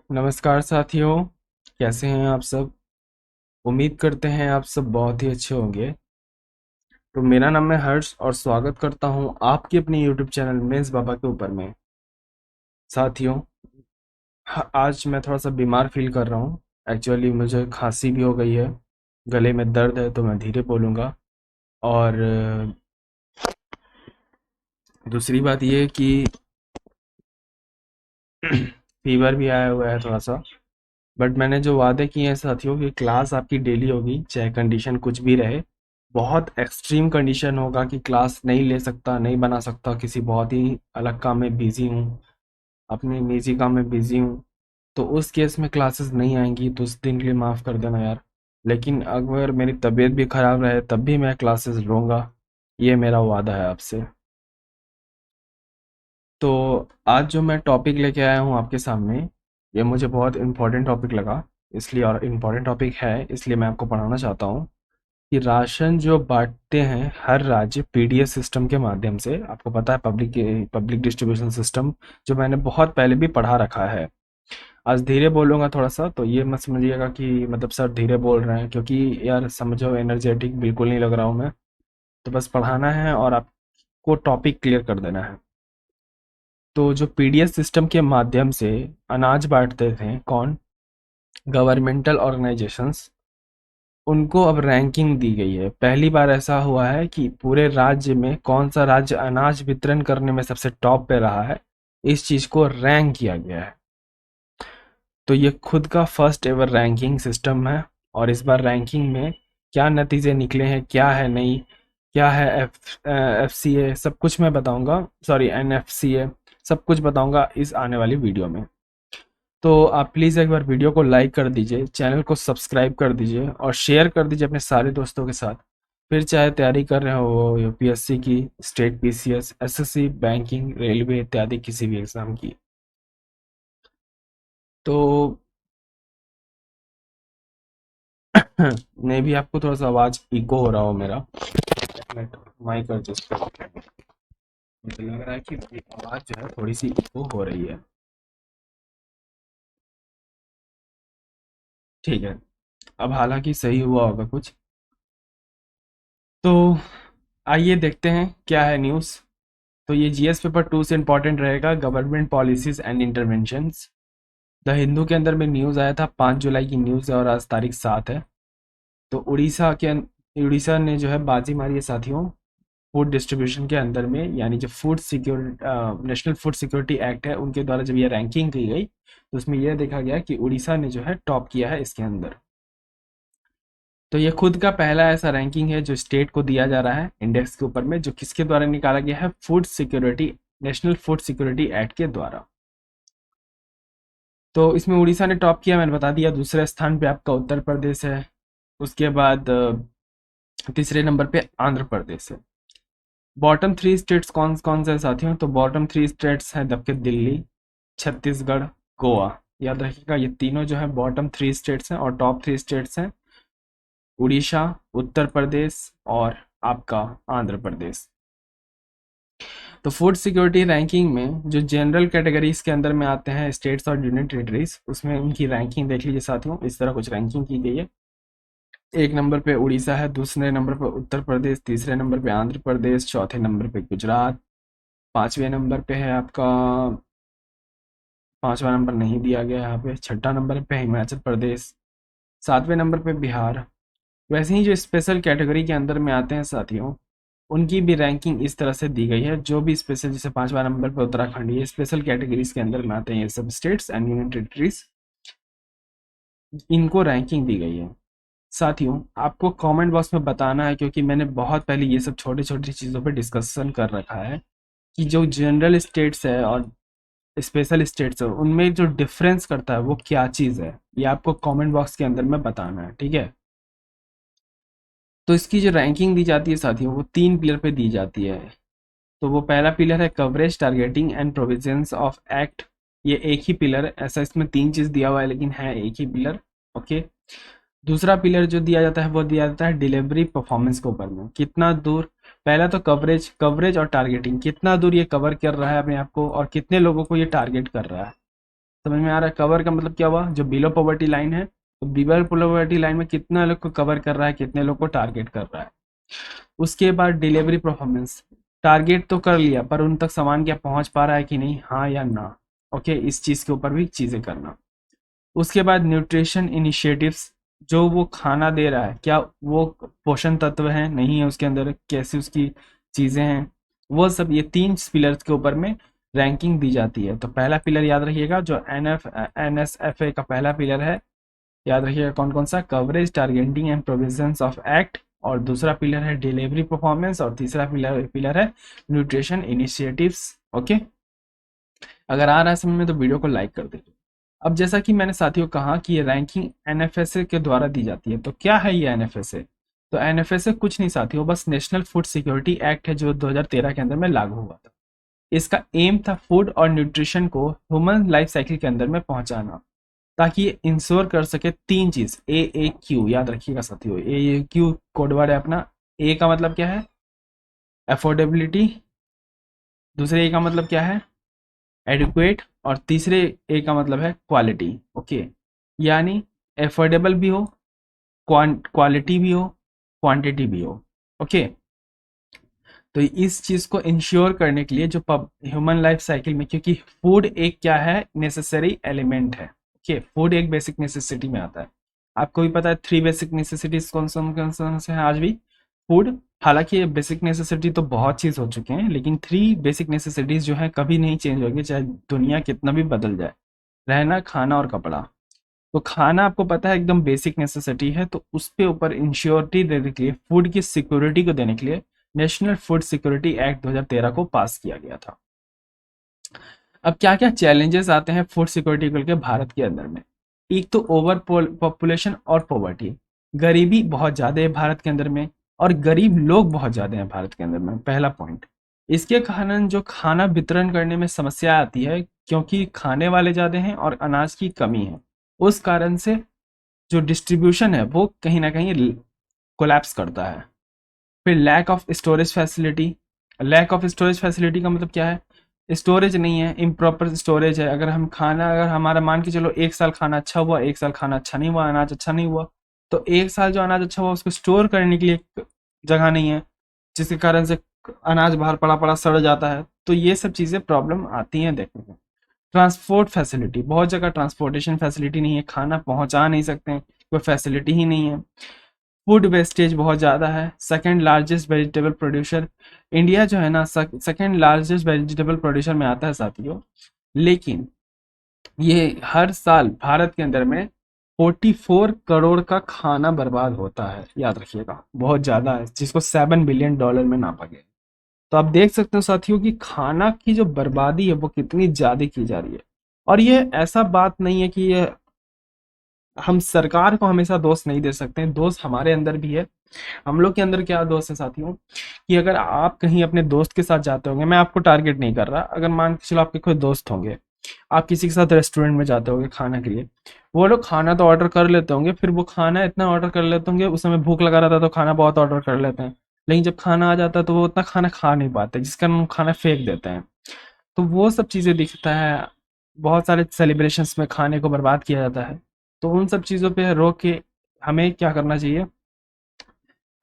नमस्कार साथियों। कैसे हैं आप सब? उम्मीद करते हैं आप सब बहुत ही अच्छे होंगे। तो मेरा नाम है हर्ष और स्वागत करता हूं आपकी अपनी यूट्यूब चैनल मेंस बाबा के ऊपर में। साथियों, आज मैं थोड़ा सा बीमार फील कर रहा हूं। एक्चुअली मुझे खांसी भी हो गई है, गले में दर्द है, तो मैं धीरे बोलूँगा। और दूसरी बात ये कि फीवर भी आया हुआ है थोड़ा सा। बट मैंने जो वादे किए हैं साथियों कि क्लास आपकी डेली होगी, चाहे कंडीशन कुछ भी रहे। बहुत एक्सट्रीम कंडीशन होगा कि क्लास नहीं ले सकता, नहीं बना सकता, किसी बहुत ही अलग काम में बिजी हूँ, अपने निजी काम में बिजी हूँ, तो उस केस में क्लासेस नहीं आएंगी, तो उस दिन के लिए माफ़ कर देना यार। लेकिन अगर मेरी तबीयत भी खराब रहे तब भी मैं क्लासेस लूँगा, ये मेरा वादा है आपसे। तो आज जो मैं टॉपिक लेके आया हूँ आपके सामने, ये मुझे बहुत इम्पोर्टेंट टॉपिक लगा, इसलिए, और इम्पोर्टेंट टॉपिक है इसलिए मैं आपको पढ़ाना चाहता हूँ कि राशन जो बांटते हैं हर राज्य पीडीएस सिस्टम के माध्यम से। आपको पता है, पब्लिक डिस्ट्रीब्यूशन सिस्टम, जो मैंने बहुत पहले भी पढ़ा रखा है। आज धीरे बोलूँगा थोड़ा सा, तो ये मत समझिएगा कि मतलब सर धीरे बोल रहे हैं, क्योंकि यार समझो एनर्जेटिक बिल्कुल नहीं लग रहा हूँ मैं। तो बस पढ़ाना है और आपको टॉपिक क्लियर कर देना है। तो जो पीडीएस सिस्टम के माध्यम से अनाज बांटते थे कौन? Governmental organisations. उनको अब रैंकिंग दी गई है। पहली बार ऐसा हुआ है कि पूरे राज्य में कौन सा राज्य अनाज वितरण करने में सबसे टॉप पे रहा है, इस चीज को रैंक किया गया है। तो ये खुद का फर्स्ट एवर रैंकिंग सिस्टम है। और इस बार रैंकिंग में क्या नतीजे निकले हैं, क्या है नहीं, क्या है एफ सी ए, सब कुछ मैं बताऊंगा। सॉरी, एन एफ सी ए, सब कुछ बताऊंगा इस आने वाली वीडियो में। तो आप प्लीज़ एक बार वीडियो को लाइक कर दीजिए, चैनल को सब्सक्राइब कर दीजिए और शेयर कर दीजिए अपने सारे दोस्तों के साथ। फिर चाहे तैयारी कर रहे हो वो यूपीएससी की, state PCS, SSC, banking, railway इत्यादि किसी भी एग्जाम की। तो मे भी आपको थोड़ा सा आवाज इको हो रहा हो मेरा। माइक एडजस्ट कर, मुझे लग रहा है कि मेरी आवाज जो है थोड़ी सी इको हो रही है। ठीक है, अब हालांकि सही हुआ होगा कुछ। तो आइए देखते हैं क्या है न्यूज़। तो ये जीएस पेपर 2 से इंपॉर्टेंट रहेगा, government policies and interventions. The Hindu के अंदर में न्यूज़ आया था, 5 जुलाई की न्यूज़ है और आज तारीख 7 है। तो उड़ीसा ने जो है बाजी मारी है साथियों, फूड डिस्ट्रीब्यूशन के अंदर में, यानी जो food security, national food security act है, उनके द्वारा जब ये रैंकिंग की गई तो उसमें यह देखा गया कि उड़ीसा ने जो है टॉप किया है इसके अंदर। तो ये खुद का पहला ऐसा रैंकिंग है जो स्टेट को दिया जा रहा है इंडेक्स के ऊपर में, जो किसके द्वारा निकाला गया है? Food security, national food security act के द्वारा। तो इसमें उड़ीसा ने टॉप किया, मैंने बता दिया। दूसरे स्थान पे आपका उत्तर प्रदेश है। उसके बाद तीसरे नंबर पे आंध्र प्रदेश है। बॉटम 3 स्टेट्स कौन कौन से हैं साथियों? तो बॉटम 3 स्टेट्स हैं दबके दिल्ली, छत्तीसगढ़, गोवा। याद रखिएगा, ये तीनों जो है बॉटम 3 स्टेट्स हैं, और टॉप 3 स्टेट्स हैं उड़ीसा, उत्तर प्रदेश और आपका आंध्र प्रदेश। तो फूड सिक्योरिटी रैंकिंग में जो जनरल कैटेगरीज के अंदर में आते हैं स्टेट्स और यूनियन टेरिटरीज, उसमें उनकी रैंकिंग देख लीजिए साथियों, इस तरह कुछ रैंकिंग की गई है। एक नंबर पे उड़ीसा है, दूसरे नंबर पे उत्तर प्रदेश, तीसरे नंबर पे आंध्र प्रदेश, चौथे नंबर पे गुजरात, पांचवें नंबर पे है आपका, पांचवा नंबर नहीं दिया गया यहाँ पे, छठा नंबर पे हिमाचल प्रदेश, सातवें नंबर पे बिहार। वैसे ही जो स्पेशल कैटेगरी के अंदर में आते हैं साथियों, उनकी भी रैंकिंग इस तरह से दी गई है। जो भी स्पेशल, जैसे पांचवा नंबर पर उत्तराखंड, ये स्पेशल कैटेगरीज के अंदर में आते हैं, ये सब स्टेट्स एंड यूनियन टेरिटरीज, इनको रैंकिंग दी गई है। साथियों, आपको कमेंट बॉक्स में बताना है, क्योंकि मैंने बहुत पहले ये सब छोटी छोटी चीज़ों पे डिस्कशन कर रखा है कि जो जनरल स्टेट्स है और स्पेशल स्टेट्स है, उनमें जो डिफरेंस करता है वो क्या चीज़ है, ये आपको कमेंट बॉक्स के अंदर में बताना है, ठीक है? तो इसकी जो रैंकिंग दी जाती है साथियों, वो 3 पिलर पे दी जाती है। तो वो पहला पिलर है coverage, targeting and provisions of act. ये एक ही पिलर, ऐसा इसमें 3 चीज दिया हुआ है लेकिन है एक ही पिलर। ओके। दूसरा पिलर जो दिया जाता है वो दिया जाता है डिलीवरी परफॉर्मेंस के ऊपर में, कितना दूर। पहला तो कवरेज, कवरेज और टारगेटिंग, कितना दूर ये कवर कर रहा है अपने आप को और कितने लोगों को ये टारगेट कर रहा है। समझ में आ रहा है? कवर का मतलब क्या हुआ, जो बिलो पॉवर्टी लाइन है, तो बिलो पॉवर्टी लाइन में कितना लोग को कवर कर रहा है, कितने लोग को टारगेट कर रहा है। उसके बाद डिलीवरी परफॉर्मेंस, टारगेट तो कर लिया पर उन तक सामान क्या पहुंच पा रहा है कि नहीं, हाँ या ना। ओके, इस चीज के ऊपर भी चीजें करना। उसके बाद न्यूट्रिशन इनिशिएटिव्स, जो वो खाना दे रहा है क्या वो पोषण तत्व है नहीं है उसके अंदर, कैसी उसकी चीजें हैं, वो सब, ये तीन पिलर्स के ऊपर में रैंकिंग दी जाती है। तो पहला पिलर याद रखिएगा, जो NSFA का पहला पिलर है, याद रखिएगा कौन कौन सा, coverage, targeting and provisions of act, और दूसरा पिलर है डिलीवरी परफॉर्मेंस, और तीसरा पिलर पिलर है न्यूट्रिशन इनिशिएटिव्स। ओके, अगर आ रहा है समझ में तो वीडियो को लाइक कर दीजिए। अब जैसा कि मैंने साथियों कहा कि ये रैंकिंग एनएफएसए के द्वारा दी जाती है, तो क्या है ये एनएफएसए? तो एनएफएसए कुछ नहीं साथियों, बस नेशनल फूड सिक्योरिटी एक्ट है, जो 2013 के अंदर में लागू हुआ था। इसका एम था फूड और न्यूट्रिशन को ह्यूमन लाइफ साइकिल के अंदर में पहुंचाना, ताकि ये इंश्योर कर सके तीन चीज, ए क्यू, याद रखिएगा साथियों, ए क्यू कोड वर्ड है अपना। ए का मतलब क्या है, अफोर्डेबिलिटी, दूसरे ए का मतलब क्या है, एडिक्वेट, और तीसरे ए का मतलब है क्वालिटी। ओके, यानी एफोर्डेबल भी हो, क्वालिटी भी हो, क्वांटिटी भी हो। ओके, तो इस चीज को इंश्योर करने के लिए जो ह्यूमन लाइफ साइकिल में, क्योंकि फूड एक क्या है, नेसेसरी एलिमेंट है। ओके, फूड एक बेसिक नेसेसिटी में आता है। आपको भी पता है थ्री बेसिक नेसेसिटीज कौन से हैं आज भी, फूड। हालांकि ये बेसिक नेसेसिटी तो बहुत चीज हो चुके हैं, लेकिन थ्री बेसिक नेसेसिटीज जो है कभी नहीं चेंज होगी, चाहे दुनिया कितना भी बदल जाए, रहना, खाना और कपड़ा। तो खाना आपको पता है एकदम बेसिक नेसेसिटी है, तो उस पे ऊपर इंश्योरिटी देने के लिए, फूड की सिक्योरिटी को देने के लिए नेशनल फूड सिक्योरिटी एक्ट 2013 को पास किया गया था। अब क्या क्या चैलेंजेस आते हैं फूड सिक्योरिटी को लेकर भारत के अंदर में? एक तो ओवर पॉपुलेशन और पॉवर्टी, गरीबी बहुत ज्यादा है भारत के अंदर में, और गरीब लोग बहुत ज्यादा हैं भारत के अंदर में, पहला पॉइंट। इसके कारण जो खाना वितरण करने में समस्या आती है, क्योंकि खाने वाले ज्यादा हैं और अनाज की कमी है, उस कारण से जो डिस्ट्रीब्यूशन है वो कहीं ना कहीं कोलैप्स करता है। फिर lack of storage facility, lack of storage facility का मतलब क्या है, स्टोरेज नहीं है, इम्प्रॉपर स्टोरेज है। अगर हम खाना, अगर हमारा मान के चलो एक साल खाना अच्छा हुआ, एक साल खाना अच्छा नहीं हुआ, अनाज अच्छा नहीं हुआ, तो एक साल जो अनाज अच्छा हुआ उसको स्टोर करने के लिए जगह नहीं है, जिसके कारण से अनाज बाहर पड़ा पड़ा सड़ जाता है। तो ये सब चीजें प्रॉब्लम आती हैं देखने को। ट्रांसपोर्ट फैसिलिटी, बहुत जगह ट्रांसपोर्टेशन फैसिलिटी नहीं है, खाना पहुंचा नहीं सकते हैं, कोई फैसिलिटी ही नहीं है। फूड वेस्टेज बहुत ज़्यादा है। Second largest vegetable producer, India जो है ना सेकंड लार्जेस्ट वेजिटेबल प्रोड्यूसर में आता है साथियों, लेकिन ये हर साल भारत के अंदर में 44 करोड़ का खाना बर्बाद होता है, याद रखिएगा, बहुत ज़्यादा है, जिसको $7 बिलियन में नापा गया। तो आप देख सकते हो साथियों कि खाना की जो बर्बादी है वो कितनी ज्यादा की जा रही है। और ये ऐसा बात नहीं है कि ये हम सरकार को हमेशा दोष नहीं दे सकते हैं, दोष हमारे अंदर भी है। हम लोग के अंदर क्या दोस्त है साथियों, कि अगर आप कहीं अपने दोस्त के साथ जाते होंगे, मैं आपको टारगेट नहीं कर रहा, अगर मान के चलो आपके कोई दोस्त होंगे, आप किसी के साथ रेस्टोरेंट में जाते होंगे खाने के लिए, वो लोग खाना तो ऑर्डर कर लेते होंगे, फिर वो खाना इतना ऑर्डर कर लेते होंगे, उस समय भूख लगा रहता है तो खाना बहुत ऑर्डर कर लेते हैं, लेकिन जब खाना आ जाता है तो वो उतना खाना खा नहीं पाते, जिस कारण वो खाना फेंक देते हैं। तो वो सब चीज़ें दिखता है, बहुत सारे सेलिब्रेशंस में खाने को बर्बाद किया जाता है। तो उन सब चीज़ों पे रोक के हमें क्या करना चाहिए,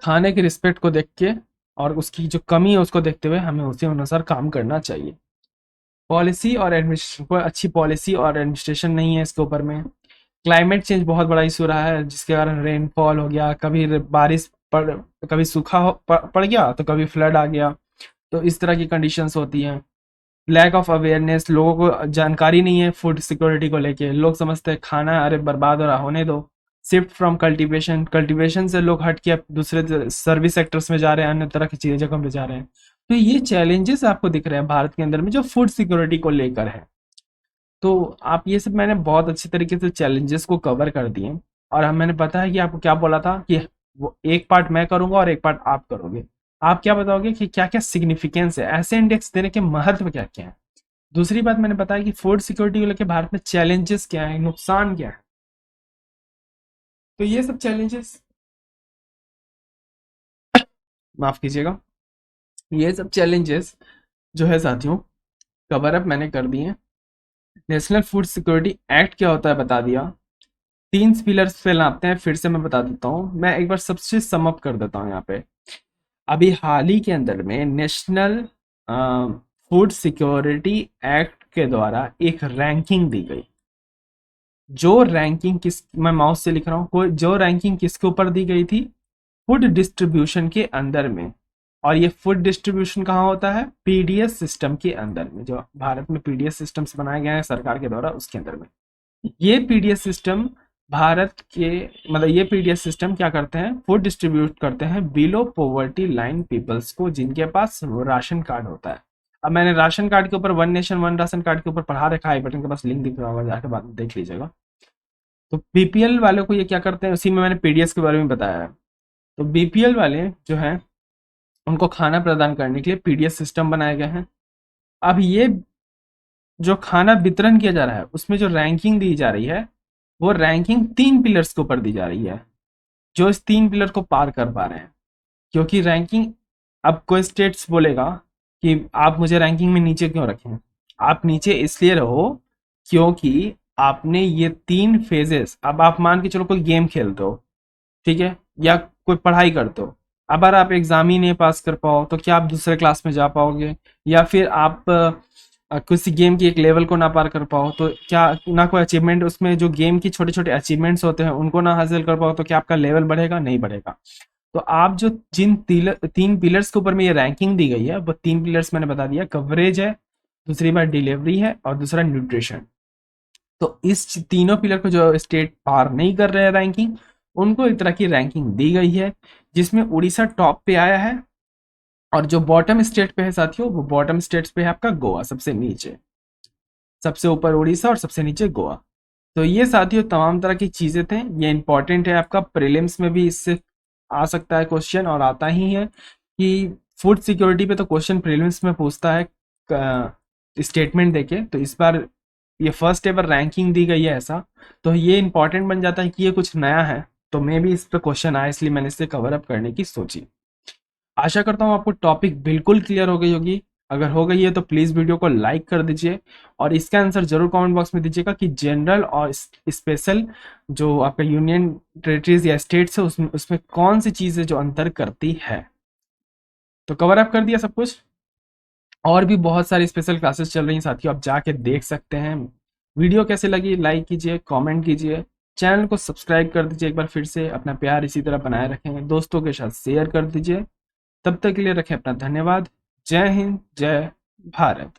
खाने की रिस्पेक्ट को देख के और उसकी जो कमी है उसको देखते हुए हमें उसी अनुसार काम करना चाहिए। पॉलिसी और एडमिनिस्ट्रेशन, कोई अच्छी पॉलिसी और एडमिनिस्ट्रेशन नहीं है इसके ऊपर में। क्लाइमेट चेंज बहुत बड़ा इशू रहा है, जिसके कारण रेनफॉल हो गया, कभी बारिश पड़, कभी सूखा पड़ गया तो कभी फ्लड आ गया, तो इस तरह की कंडीशंस होती हैं। लैक ऑफ अवेयरनेस, लोगों को जानकारी नहीं है फूड सिक्योरिटी को लेके, लोग समझते हैं खाना अरे बर्बाद हो रहा, होने दो। शिफ्ट फ्रॉम कल्टीवेशन, कल्टीवेशन से लोग हट के अब दूसरे सर्विस सेक्टर्स में जा रहे हैं, अन्य तरह की चीजें जगह पे जा रहे हैं। तो ये चैलेंजेस आपको दिख रहे हैं भारत के अंदर में जो फूड सिक्योरिटी को लेकर है। तो आप ये सब, मैंने बहुत अच्छी तरीके से चैलेंजेस को कवर कर दिए, और हम, मैंने पता है कि आपको क्या बोला था कि वो एक पार्ट मैं करूंगा और एक पार्ट आप करोगे। आप क्या बताओगे कि क्या क्या सिग्निफिकेंस है, ऐसे इंडेक्स देने के महत्व क्या क्या है। दूसरी बात मैंने बताया कि फूड सिक्योरिटी को लेकर भारत में चैलेंजेस क्या है, नुकसान क्या है। तो ये सब चैलेंजेस, माफ कीजिएगा, ये सब चैलेंजेस जो है साथियों कवर अप मैंने कर दिए। नेशनल फूड सिक्योरिटी एक्ट क्या होता है बता दिया। 3 पिलर्स पे नापते हैं, फिर से मैं बता देता हूँ, मैं एक बार सबसे सम अप कर देता हूँ यहाँ पे। अभी हाल ही के अंदर में नेशनल फूड सिक्योरिटी एक्ट के द्वारा एक रैंकिंग दी गई। जो रैंकिंग किस, मैं माउस से लिख रहा हूँ, कोई जो रैंकिंग किसके ऊपर दी गई थी, फूड डिस्ट्रीब्यूशन के अंदर में। और ये फूड डिस्ट्रीब्यूशन कहाँ होता है, पीडीएस सिस्टम के अंदर में, जो भारत में पीडीएस सिस्टम्स बनाए गए हैं सरकार के द्वारा, उसके अंदर में। ये पीडीएस सिस्टम भारत के, मतलब ये पीडीएस सिस्टम क्या करते हैं, फूड डिस्ट्रीब्यूट करते हैं बिलो पॉवर्टी लाइन पीपल्स को, जिनके पास राशन कार्ड होता है। अब मैंने राशन कार्ड के ऊपर one nation one ration card के ऊपर पढ़ा रखा है, बटन के पास लिंक दिख रहा होगा, जाके बाद में देख लीजिएगा। तो बीपीएल वालों को ये क्या करते हैं, उसी में मैंने पीडीएस के बारे में बताया है। तो बीपीएल वाले जो हैं, उनको खाना प्रदान करने के लिए पीडीएस सिस्टम बनाए गए हैं। अब ये जो खाना वितरण किया जा रहा है, उसमें जो रैंकिंग दी जा रही है, वो रैंकिंग 3 पिलर्स के ऊपर दी जा रही है, जो इस 3 पिलर को पार कर पा रहे हैं। क्योंकि रैंकिंग, अब कोई स्टेट्स बोलेगा कि आप मुझे रैंकिंग में नीचे क्यों रखें, आप नीचे इसलिए रहो क्योंकि आपने ये 3 फेजेस, अब आप मान के चलो कोई गेम खेलते हो, ठीक है, या कोई पढ़ाई करते हो, अगर आप एग्जाम ही नहीं पास कर पाओ तो क्या आप दूसरे क्लास में जा पाओगे, या फिर आप किसी गेम की एक लेवल को ना पार कर पाओ तो क्या, ना कोई अचीवमेंट, उसमें जो गेम की छोटे छोटे अचीवमेंट्स होते हैं उनको ना हासिल कर पाओ तो क्या आपका लेवल बढ़ेगा, नहीं बढ़ेगा। तो आप जो जिन 3 पिलर्स के ऊपर में ये रैंकिंग दी गई है, वो 3 पिलर्स मैंने बता दिया, कवरेज है, दूसरी बात डिलीवरी है, और दूसरा न्यूट्रिशन। तो इस तीनों पिलर को जो स्टेट पार नहीं कर रहे हैं रैंकिंग, उनको एक तरह की रैंकिंग दी गई है, जिसमें उड़ीसा टॉप पे आया है। और जो बॉटम स्टेट पे है साथियों, वो बॉटम स्टेट्स पे है आपका गोवा सबसे नीचे, सबसे ऊपर उड़ीसा और सबसे नीचे गोवा। तो ये साथियों तमाम तरह की चीजें थे, ये इंपॉर्टेंट है, आपका प्रीलिम्स में भी इससे आ सकता है क्वेश्चन, और आता ही है कि फूड सिक्योरिटी पे तो क्वेश्चन प्रीलिम्स में पूछता है स्टेटमेंट देके। तो इस बार ये फर्स्ट एवर रैंकिंग दी गई है ऐसा, तो ये इंपॉर्टेंट बन जाता है कि ये कुछ नया है, तो मे भी इस पे क्वेश्चन आए, इसलिए मैंने इसे कवर अप करने की सोची। आशा करता हूँ आपको टॉपिक बिल्कुल क्लियर हो गई होगी। अगर हो गई है तो प्लीज वीडियो को लाइक कर दीजिए, और इसका आंसर जरूर कमेंट बॉक्स में दीजिएगा कि जनरल और स्पेशल जो आपका यूनियन टेरिटरीज या स्टेट्स है, उसमें कौन सी चीजें जो अंतर करती है। तो कवर अप कर दिया सब कुछ। और भी बहुत सारी स्पेशल क्लासेस चल रही हैं साथियों, आप जाके देख सकते हैं। वीडियो कैसे लगी लाइक कीजिए, कमेंट कीजिए, चैनल को सब्सक्राइब कर दीजिए एक बार फिर से। अपना प्यार इसी तरह बनाए रखें, दोस्तों के साथ शेयर कर दीजिए। तब तक के लिए रखें अपना धन्यवाद। जय हिंद, जय भारत।